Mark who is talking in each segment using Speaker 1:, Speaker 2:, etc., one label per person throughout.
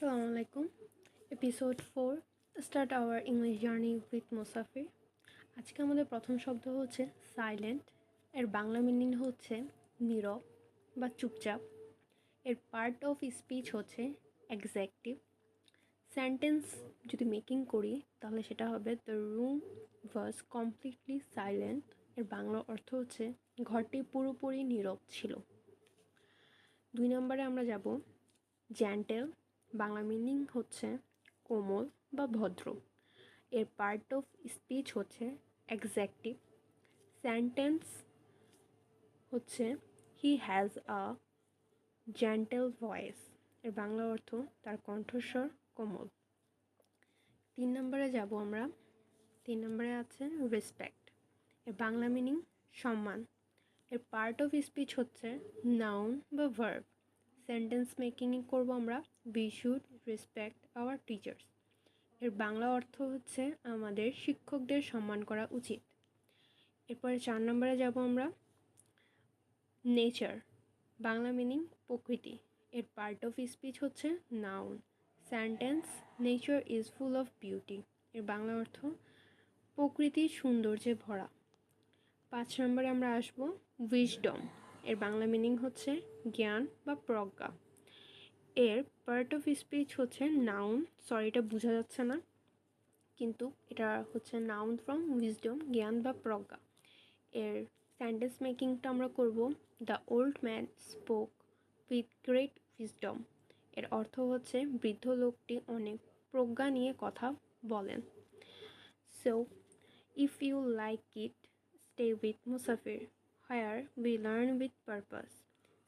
Speaker 1: Assalamu alaikum. Episode 4. Start our English journey with Musafir. আজকে আমাদের প্রথম শব্দ হচ্ছে সাইলেন্ট। এর বাংলা মিনিং হচ্ছে নীরব বা চুপচাপ। এর পার্ট অফ স্পিচ হচ্ছে এক্সাক্টিভ। সেন্টেন্স যদি মেকিং করি তাহলে সেটা হবে the room was completely silent. এর বাংলা অর্থ হচ্ছে ঘরটি পুরোপুরি নীরব ছিল। 2 নম্বরে আমরা যাব জেন্টেল। বাংলা মিনিং হচ্ছে কোমল বা ভদ্র। এর পার্ট অফ স্পিচ হচ্ছে এক্সাক্টিভ। সেন্টেন্স হচ্ছে he has a gentle voice. এর বাংলা অর্থ তার কণ্ঠস্বর কোমল। 3 নম্বরে যাব আমরা। 3 নম্বরে আছে রেসপেক্ট। এর বাংলা মিনিং সম্মান। এর পার্ট অফ স্পিচ হচ্ছে নাউন বা ভার্ব। সেন্টেন্স মেকিং করব আমরা we should respect our teachers. এর বাংলা অর্থ হচ্ছে আমাদের শিক্ষকদের সম্মান করা উচিত। এরপরে 4 নম্বরে যাব আমরা নেচার। বাংলা মিনিং প্রকৃতি। এর পার্ট অফ স্পিচ হচ্ছে noun. Sentence nature is full of beauty. এর বাংলা অর্থ প্রকৃতির সৌন্দর্যে ভরা। 5 নম্বরে আমরা আসব উইজডম। এর বাংলা মিনিং হচ্ছে জ্ঞান বা প্রজ্ঞা। এর পার্ট অফ স্পিচ হচ্ছে নাউন। সরি, এটা বোঝা যাচ্ছে না, কিন্তু এটা হচ্ছে নাউন ফ্রম উইজডম, জ্ঞান বা প্রজ্ঞা। এর সেন্টেন্স মেকিংটা আমরা করব the old man spoke with great wisdom. এর অর্থ হচ্ছে বৃদ্ধ লোকটি অনেক প্রজ্ঞা নিয়ে কথা বলেন। So if you like it, stay with Musafir, where we learn with purpose.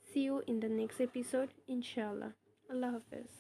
Speaker 1: See you in the next episode, inshallah. Allah Hafiz.